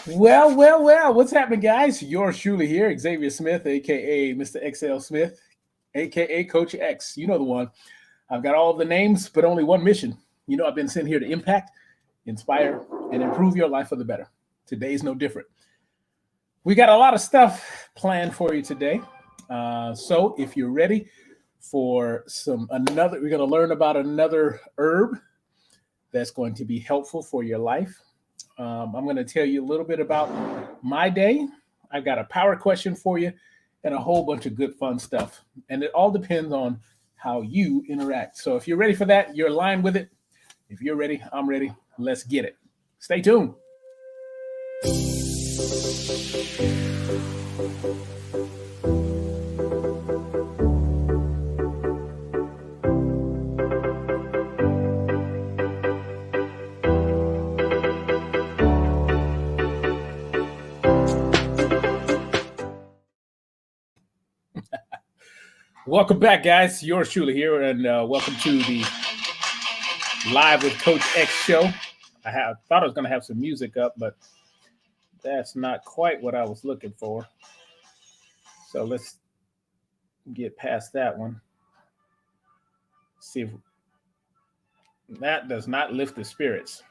Well. What's happening, guys? Yours truly here, Xavier Smith, aka Mr. XL Smith, aka Coach X. You know the one. I've got all of the names, but only one mission. I've been sent here to impact, inspire, and improve your life for the better. Today's no different. We got a lot of stuff planned for you today. So if you're ready for we're going to learn about another herb that's going to be helpful for your life. I'm going to tell you a little bit about my day. I've got a power question for you and a whole bunch of good fun stuff. And it all depends on how you interact. So if you're ready for that, you're aligned with it. If you're ready, I'm ready. Let's get it. Stay tuned. Welcome back, guys. Yours truly here, and welcome to the Live with Coach X show. Thought I was going to have some music up, but that's not quite what I was looking for. So let's get past that one. See if that does not lift the spirits.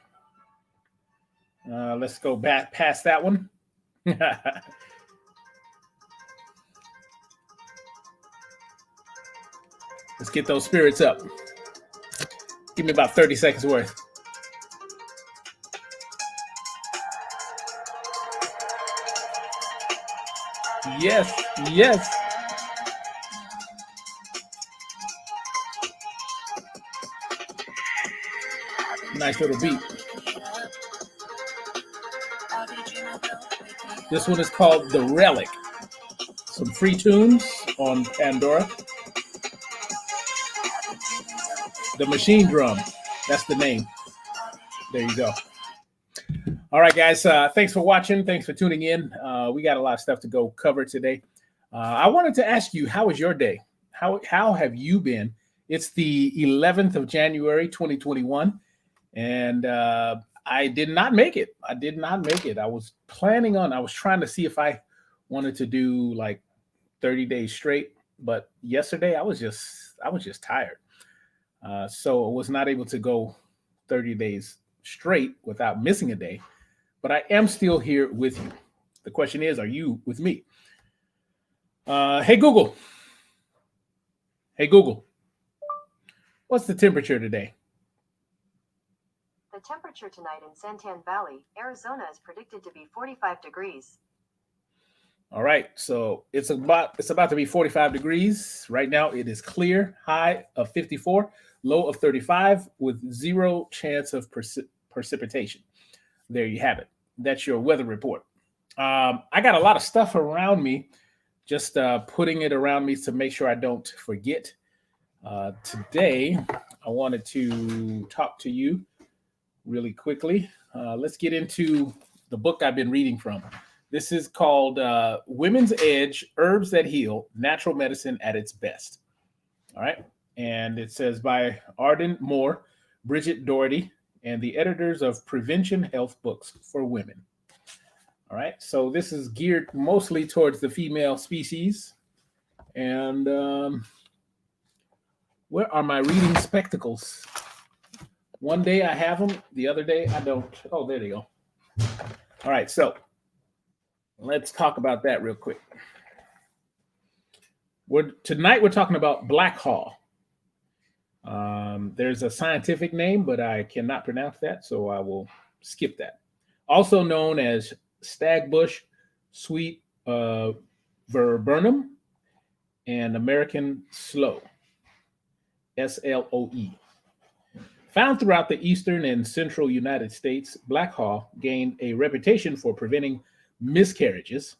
Let's go back past that one. Let's get those spirits up. Give me about 30 seconds worth. Yes. Nice little beat. This one is called The Relic. Some free tunes on Pandora. The Machine Drum. That's the name. There you go. All right, guys. Thanks for watching. Thanks for tuning in. We got a lot of stuff to go cover today. I wanted to ask you, how was your day? How have you been? It's the 11th of January, 2021, and I did not make it. I was trying to see if I wanted to do like 30 days straight, but yesterday I was just tired. So I was not able to go 30 days straight without missing a day, but I am still here with you. The question is, are you with me? Hey Google, what's the temperature today? The temperature tonight in Santan Valley, Arizona is predicted to be 45 degrees. All right, so it's about to be 45 degrees. Right now it is clear, high of 54, low of 35 with zero chance of precipitation. There you have it. That's your weather report. I got a lot of stuff around me, just putting it around me to make sure I don't forget. Today, I wanted to talk to you really quickly. Let's get into the book I've been reading from. This is called Women's Edge, Herbs That Heal, Natural Medicine at Its Best. All right. And it says by Arden Moore, Bridget Doherty, and the editors of Prevention Health Books for Women. All right. So this is geared mostly towards the female species. And where are my reading spectacles? One day I have them. The other day I don't. Oh, there they go. All right. So let's talk about that real quick. Tonight we're talking about Black Haw. There's a scientific name, but I cannot pronounce that, so I will skip that. Also known as stagbush, sweet viburnum, and American sloe, SLOE. Found throughout the eastern and central United States, Black Haw gained a reputation for preventing miscarriages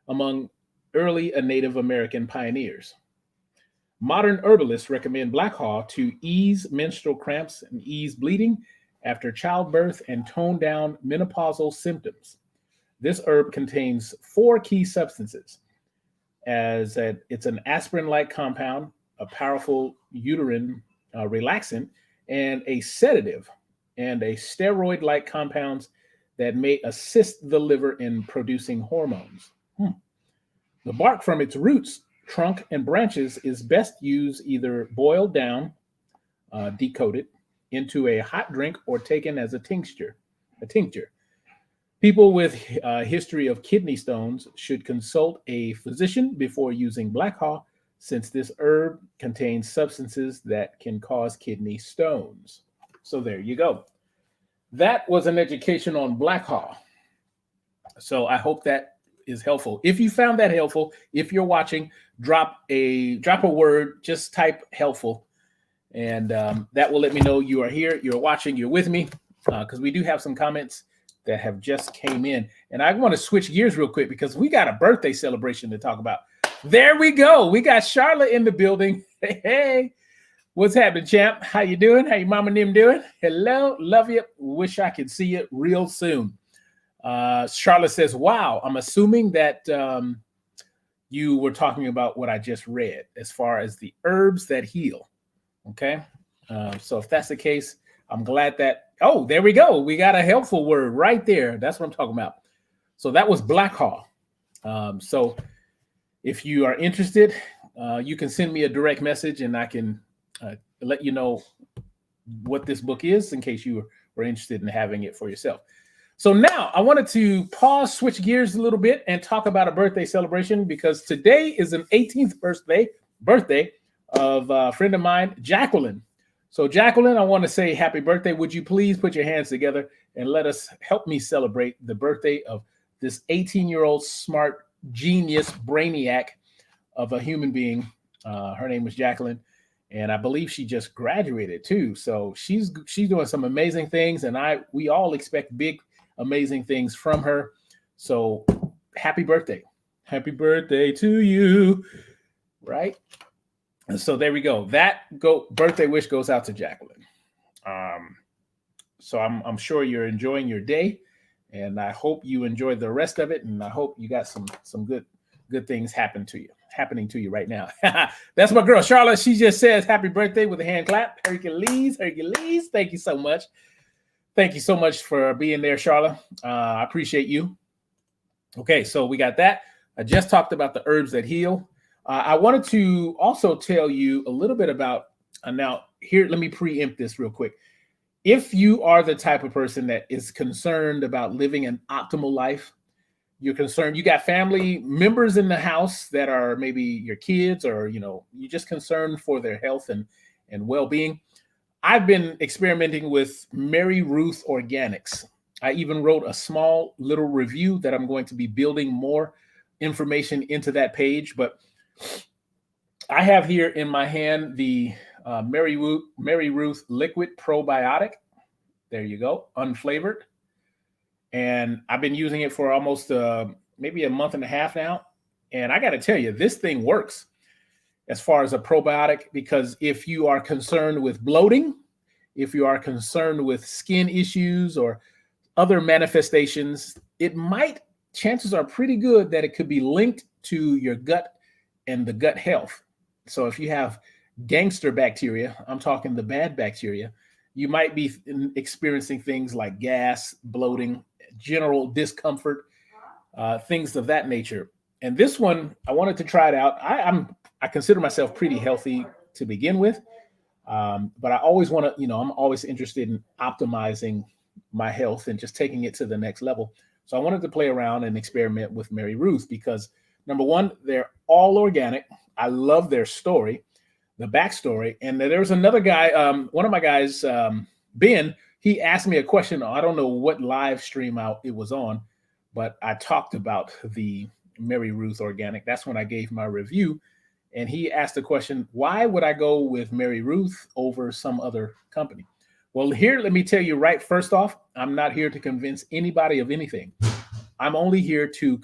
among early Native American pioneers. Modern herbalists recommend Black Haw to ease menstrual cramps and ease bleeding after childbirth and tone down menopausal symptoms. This herb contains 4 key substances, it's an aspirin-like compound, a powerful uterine relaxant, and a sedative, and a steroid-like compounds that may assist the liver in producing hormones. The bark from its roots, trunk, and branches is best used either boiled down, decoded, into a hot drink or taken as a tincture. A tincture. People with a history of kidney stones should consult a physician before using black haw, since this herb contains substances that can cause kidney stones. So there you go. That was an education on black haw. So I hope that is helpful. If you found that helpful, if you're watching, drop a word, just type helpful, and that will let me know you are here, you're watching, you're with me, because we do have some comments that have just came in. And I want to switch gears real quick because we got a birthday celebration to talk about. There we go. We got Charlotte in the building. Hey, what's happening, champ? How you doing? How your mama and them doing? Hello, love you. Wish I could see you real soon. Charlotte says, wow, I'm assuming that you were talking about what I just read as far as the herbs that heal. Okay. So if that's the case, I'm glad that, oh, there we go. We got a helpful word right there. That's what I'm talking about. So that was black haw. So if you are interested, you can send me a direct message and I can let you know what this book is in case you were interested in having it for yourself. So now I wanted to pause, switch gears a little bit and talk about a birthday celebration because today is an 18th birthday of a friend of mine, Jacqueline. So Jacqueline, I want to say happy birthday. Would you please put your hands together and help me celebrate the birthday of this 18-year-old smart genius brainiac of a human being. Her name was Jacqueline, and I believe she just graduated too. So she's doing some amazing things, and we all expect big, amazing things from her. So happy birthday. Happy birthday to you. Right? And so there we go. Birthday wish goes out to Jacqueline. So I'm sure you're enjoying your day, and I hope you enjoy the rest of it. And I hope you got some good things happening to you right now. That's my girl Charlotte. She just says happy birthday with a hand clap. Hercules. Thank you so much. Thank you so much for being there, Charlotte. I appreciate you. Okay, so we got that. I just talked about the herbs that heal. I wanted to also tell you a little bit about, now here, let me preempt this real quick. If you are the type of person that is concerned about living an optimal life, you're concerned, you got family members in the house that are maybe your kids, or, you're just concerned for their health and well-being. I've been experimenting with Mary Ruth Organics. I even wrote a small little review that I'm going to be building more information into that page, but I have here in my hand the Mary Ruth Liquid Probiotic. There you go, unflavored. And I've been using it for almost maybe a month and a half now. And I got to tell you, this thing works as far as a probiotic, because if you are concerned with bloating, if you are concerned with skin issues or other manifestations, chances are pretty good that it could be linked to your gut and the gut health. So if you have gangster bacteria, I'm talking the bad bacteria, you might be experiencing things like gas, bloating, general discomfort, things of that nature. And this one, I wanted to try it out. I consider myself pretty healthy to begin with, but I always want to, I'm always interested in optimizing my health and just taking it to the next level. So I wanted to play around and experiment with Mary Ruth because, number one, they're all organic. I love their story, the backstory. And there was another guy, one of my guys, Ben, he asked me a question. I don't know what live stream it was on, but I talked about the Mary Ruth Organic. That's when I gave my review. And he asked the question, why would I go with Mary Ruth over some other company? Well, here, let me tell you right first off, I'm not here to convince anybody of anything. I'm only here to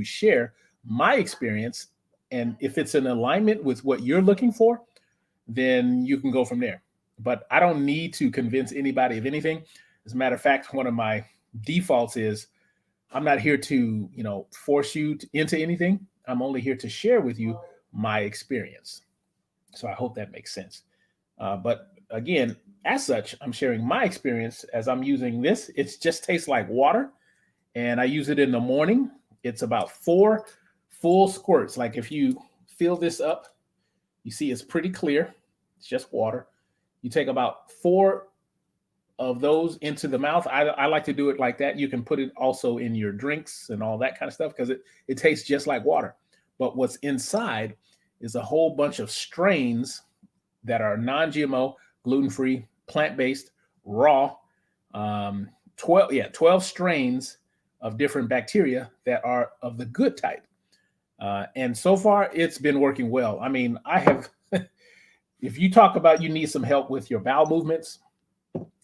share my experience. And if it's in alignment with what you're looking for, then you can go from there. But I don't need to convince anybody of anything. As a matter of fact, one of my defaults is I'm not here to, force you into anything. I'm only here to share with you my experience. So I hope that makes sense. But again, as such, I'm sharing my experience as I'm using this. It just tastes like water, and I use it in the morning. It's about 4 full squirts. Like if you fill this up, you see it's pretty clear. It's just water. You take about 4 of those into the mouth. I like to do it like that. You can put it also in your drinks and all that kind of stuff because it tastes just like water. But what's inside is a whole bunch of strains that are non-GMO, gluten-free, plant-based, raw, 12 strains of different bacteria that are of the good type. And so far, it's been working well. I mean, I have, if you talk about you need some help with your bowel movements,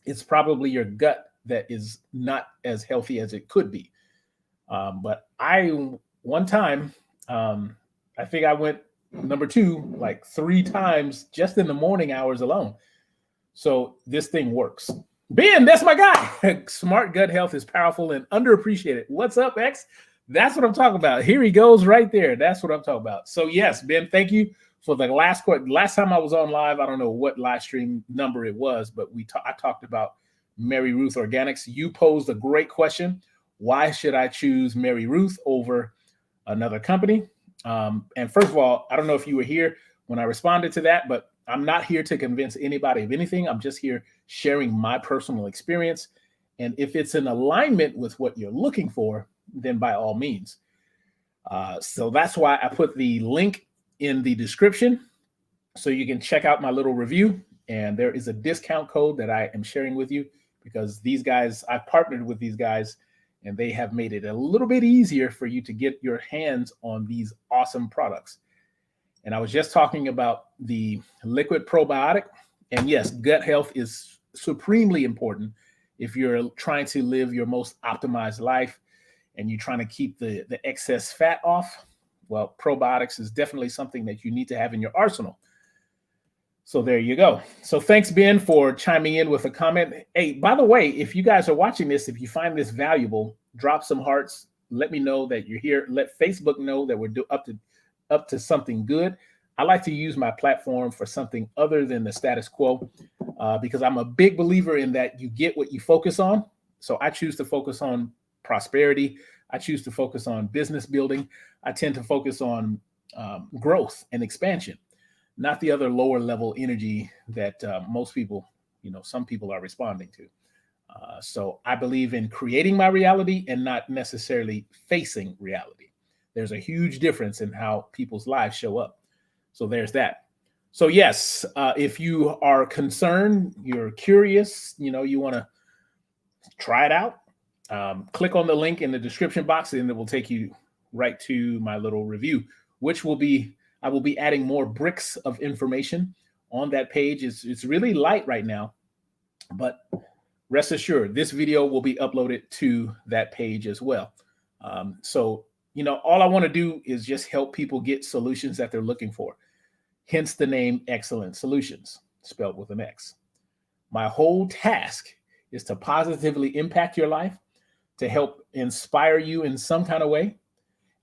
it's probably your gut that is not as healthy as it could be. But one time, I think I went number 2 like 3 times just in the morning hours alone. So this thing works. Ben, that's my guy. Smart gut health is powerful and underappreciated. What's up, X? That's what I'm talking about. Here he goes right there. That's what I'm talking about. So yes, Ben, thank you for the last question. Last time I was on live, I don't know what live stream number it was, but I talked about Mary Ruth Organics. You posed a great question. Why should I choose Mary Ruth over another company? And first of all, I don't know if you were here when I responded to that, but I'm not here to convince anybody of anything. I'm just here sharing my personal experience. And if it's in alignment with what you're looking for, then by all means. So that's why I put the link in the description so you can check out my little review. And there is a discount code that I am sharing with you because these guys, I've partnered with these guys and they have made it a little bit easier for you to get your hands on these awesome products. And I was just talking about the liquid probiotic. And yes, gut health is supremely important if you're trying to live your most optimized life and you're trying to keep the excess fat off. Well, probiotics is definitely something that you need to have in your arsenal. So there you go. So thanks, Ben, for chiming in with a comment. Hey, by the way, if you guys are watching this, if you find this valuable, drop some hearts. Let me know that you're here. Let Facebook know that we're up to something good. I like to use my platform for something other than the status quo because I'm a big believer in that you get what you focus on. So I choose to focus on prosperity. I choose to focus on business building. I tend to focus on growth and expansion, not the other lower level energy that most people, some people are responding to. So I believe in creating my reality and not necessarily facing reality. There's a huge difference in how people's lives show up. So there's that. So yes, if you are concerned, you're curious, you want to try it out, click on the link in the description box and it will take you right to my little review, which I will be adding more bricks of information on that page. It's really light right now, but rest assured, this video will be uploaded to that page as well. So all I want to do is just help people get solutions that they're looking for. Hence the name Xcellence Solutions, spelled with an X. My whole task is to positively impact your life, to help inspire you in some kind of way.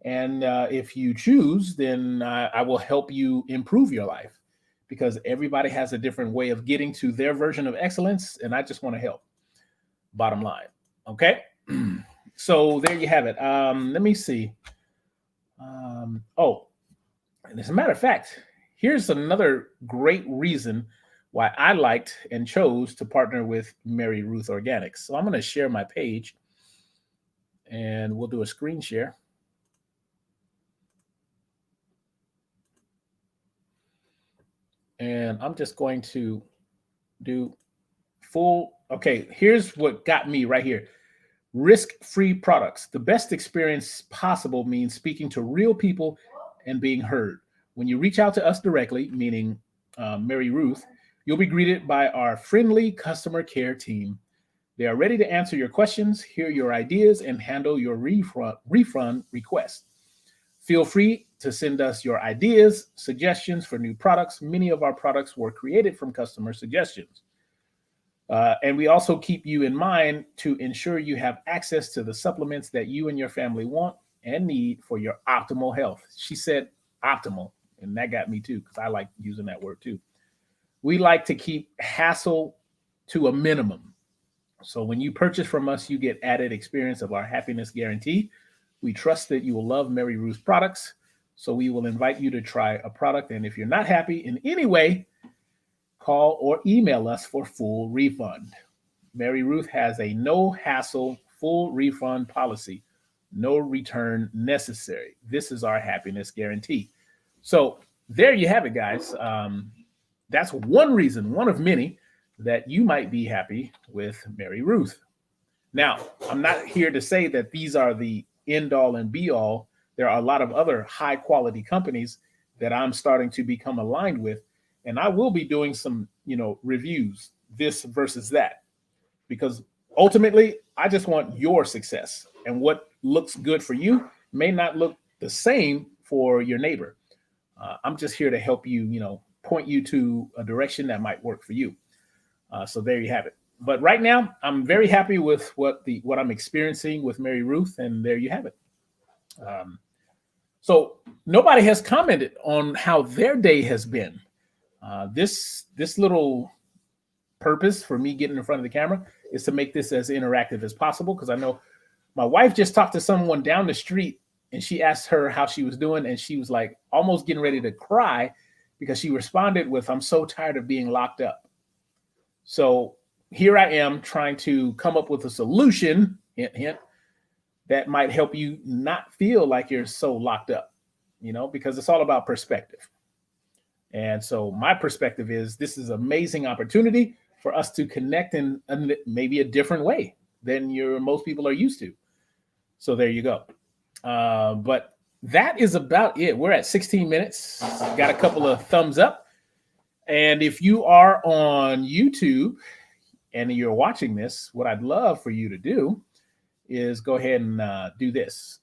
And if you choose, then I will help you improve your life because everybody has a different way of getting to their version of excellence. And I just want to help. Bottom line. Okay. So there you have it. Let me see. And as a matter of fact, here's another great reason why I liked and chose to partner with Mary Ruth Organics. So I'm going to share my page and we'll do a screen share. And I'm just going to do full. Okay, here's what got me right here. Risk-free products. The best experience possible means speaking to real people and being heard. When you reach out to us directly, meaning Mary Ruth, you'll be greeted by our friendly customer care team. They are ready to answer your questions, hear your ideas, and handle your refund request. Feel free to send us your ideas, suggestions for new products. Many of our products were created from customer suggestions. And we also keep you in mind to ensure you have access to the supplements that you and your family want and need for your optimal health. She said optimal, and that got me too, because I like using that word too. We like to keep hassle to a minimum. So when you purchase from us, you get added experience of our happiness guarantee. We trust that you will love Mary Ruth products. So we will invite you to try a product. And if you're not happy in any way, call or email us for full refund. Mary Ruth has a no hassle full refund policy, no return necessary. This is our happiness guarantee. So there you have it, guys. That's one reason, one of many, that you might be happy with Mary Ruth. Now, I'm not here to say that these are the end all and be all. There are a lot of other high quality companies that I'm starting to become aligned with. And I will be doing some, reviews, this versus that, because ultimately I just want your success, and what looks good for you may not look the same for your neighbor. I'm just here to help you, point you to a direction that might work for you. So there you have it. But right now, I'm very happy with what I'm experiencing with Mary Ruth, and there you have it. So nobody has commented on how their day has been. This little purpose for me getting in front of the camera is to make this as interactive as possible, because I know my wife just talked to someone down the street, and she asked her how she was doing, and she was like almost getting ready to cry because she responded with, "I'm so tired of being locked up." So here I am trying to come up with a solution, hint, hint, that might help you not feel like you're so locked up, because it's all about perspective. And so my perspective is this is an amazing opportunity for us to connect in maybe a different way than most people are used to. So there you go. But that is about it. We're at 16 minutes. Got a couple of thumbs up. And if you are on YouTube and you're watching this, what I'd love for you to do is go ahead and do this.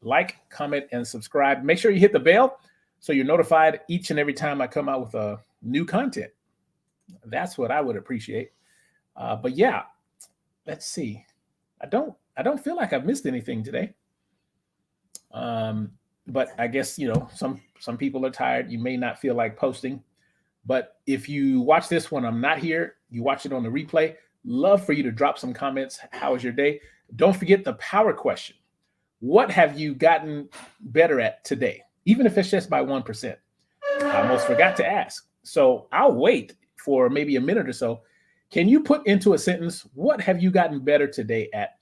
Like, comment, and subscribe. Make sure you hit the bell so you're notified each and every time I come out with a new content. That's what I would appreciate. But yeah, let's see. I don't feel like I've missed anything today. But I guess, some people are tired. You may not feel like posting. But if you watch this when I'm not here, you watch it on the replay, love for you to drop some comments. How was your day? Don't forget the power question. What have you gotten better at today? Even if it's just by 1%. I almost forgot to ask. So I'll wait for maybe a minute or so. Can you put into a sentence, what have you gotten better today at?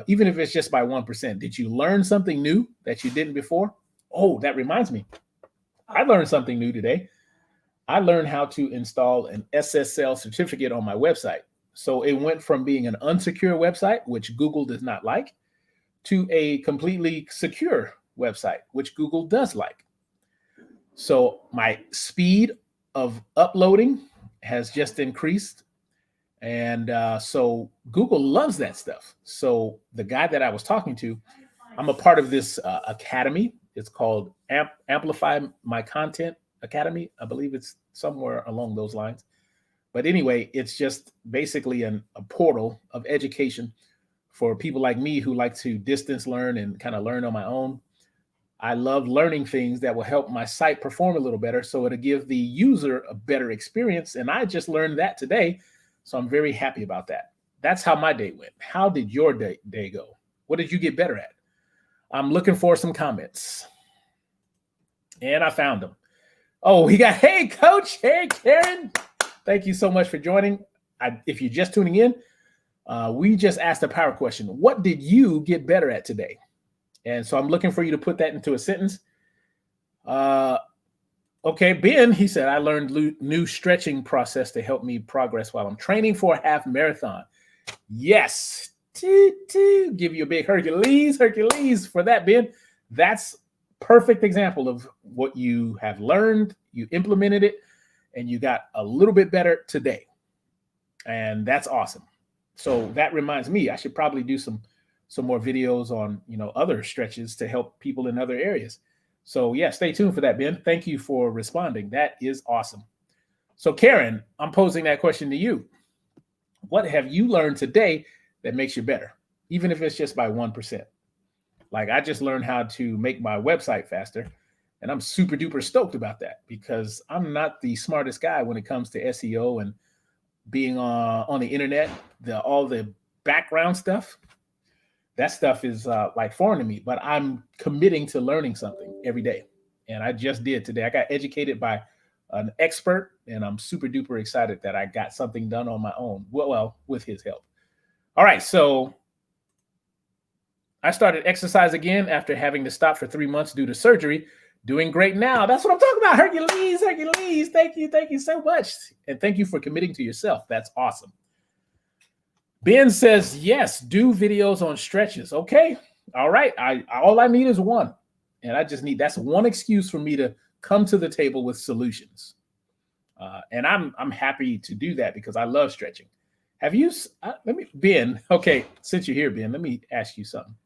Even if it's just by 1%. Did you learn something new that you didn't before? Oh, that reminds me. I learned something new today. I learned how to install an SSL certificate on my website. So it went from being an unsecure website, which Google does not like, to a completely secure website, which Google does like. So my speed of uploading has just increased. And so Google loves that stuff. So the guy that I was talking to, I'm a part of this academy. It's called Amplify My Content Academy. I believe it's somewhere along those lines. But anyway, it's just basically a portal of education for people like me who like to distance learn and kind of learn on my own. I love learning things that will help my site perform a little better, so it'll give the user a better experience. And I just learned that today, so I'm very happy about that. That's how my day went. How did your day go? What did you get better at? I'm looking for some comments. And I found them. Oh, hey, Coach. Hey, Karen. Thank you so much for joining. If you're just tuning in, we just asked a power question. What did you get better at today? And so I'm looking for you to put that into a sentence. Okay, Ben, he said, I learned new stretching process to help me progress while I'm training for a half marathon. Yes. Give you a big Hercules for that, Ben. That's perfect example of what you have learned. You implemented it, and you got a little bit better today. And that's awesome. So that reminds me, I should probably do some more videos on, other stretches to help people in other areas. So yeah, stay tuned for that, Ben. Thank you for responding. That is awesome. So Karen, I'm posing that question to you. What have you learned today that makes you better, even if it's just by 1%? Like I just learned how to make my website faster, and I'm super duper stoked about that because I'm not the smartest guy when it comes to SEO and being on the internet, all the background stuff. That stuff is like foreign to me, but I'm committing to learning something every day. And I just did today. I got educated by an expert, and I'm super duper excited that I got something done on my own. Well, with his help. All right, so I started exercise again after having to stop for 3 months due to surgery. Doing great now. That's what I'm talking about. Hercules, Hercules. Thank you so much. And thank you for committing to yourself. That's awesome. Ben says, yes, do videos on stretches. Okay. All right. All I need is one. And I just need, that's one excuse for me to come to the table with solutions. And I'm happy to do that because I love stretching. Have you, Ben, okay, since you're here, Ben, let me ask you something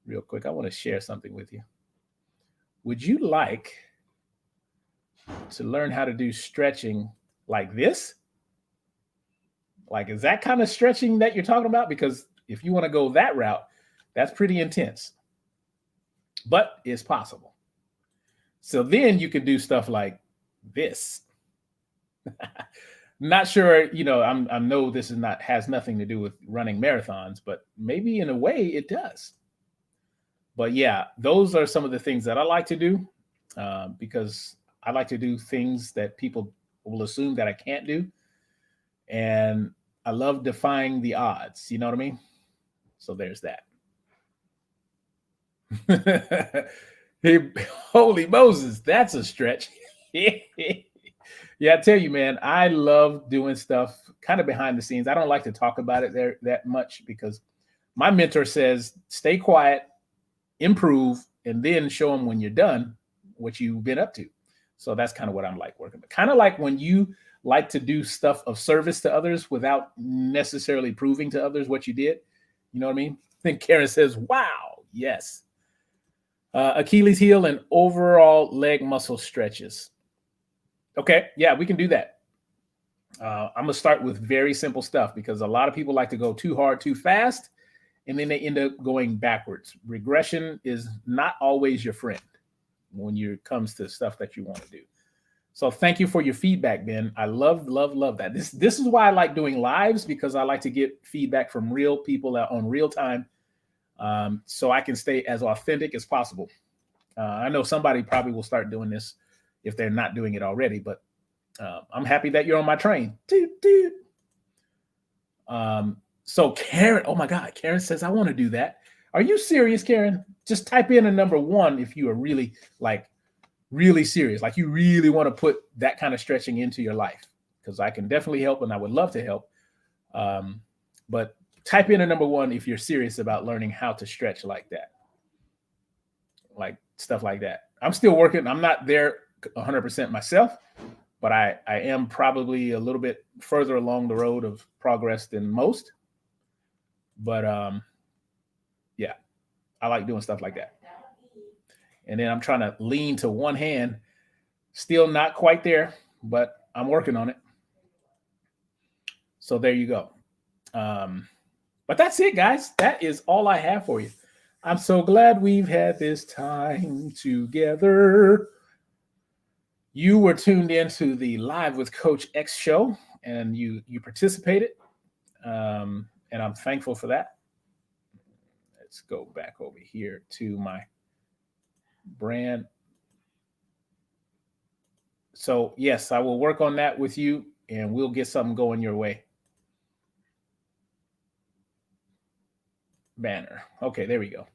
real quick. I want to share something with you. Would you like to learn how to do stretching like this? Like, is that kind of stretching that you're talking about? Because if you want to go that route, that's pretty intense, but it's possible. So then you could do stuff like this. Not sure, I know this has nothing to do with running marathons, but maybe in a way it does. But yeah, those are some of the things that I like to do because I like to do things that people will assume that I can't do. And I love defying the odds. You know what I mean? So there's that. Hey, holy Moses, that's a stretch. Yeah, I tell you, man, I love doing stuff kind of behind the scenes. I don't like to talk about it there that much because my mentor says, stay quiet, improve, and then show them when you're done what you've been up to. So that's kind of what I'm like working. Kind of like when you like to do stuff of service to others without necessarily proving to others what you did. You know what I mean? Then Karen says, wow, yes. Achilles heel and overall leg muscle stretches. Okay, yeah, we can do that. I'm going to start with very simple stuff because a lot of people like to go too hard, too fast, and then they end up going backwards. Regression is not always your friend when it comes to stuff that you want to do. So thank you for your feedback, Ben. I love that. This is why I like doing lives, because I like to get feedback from real people on real time, so I can stay as authentic as possible. I know somebody probably will start doing this if they're not doing it already, but I'm happy that you're on my train. So Karen, oh my God, Karen says, I want to do that. Are you serious, Karen? Just type in a number 1 if you are really serious. Like you really want to put that kind of stretching into your life, because I can definitely help and I would love to help. But type in a number 1 if you're serious about learning how to stretch like that. Like stuff like that. I'm still working. I'm not there 100% myself, but I am probably a little bit further along the road of progress than most. But yeah, I like doing stuff like that. And then I'm trying to lean to one hand. Still not quite there, but I'm working on it. So there you go. But that's it, guys. That is all I have for you. I'm so glad we've had this time together. You were tuned into the Live with Coach X show, and you participated, and I'm thankful for that. Let's go back over here to my brand. So yes, I will work on that with you, and we'll get something going your way. Banner. Okay, there we go.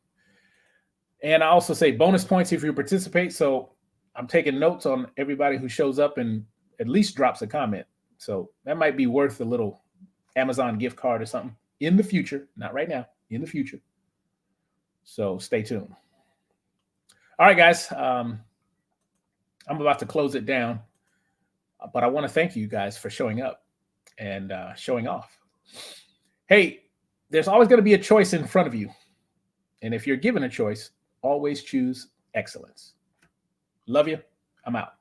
And I also say bonus points if you participate. So I'm taking notes on everybody who shows up and at least drops a comment. So that might be worth a little Amazon gift card or something in the future. Not right now, in the future. So stay tuned. All right, guys. I'm about to close it down, but I want to thank you guys for showing up and showing off. Hey, there's always going to be a choice in front of you. And if you're given a choice, always choose excellence. Love you. I'm out.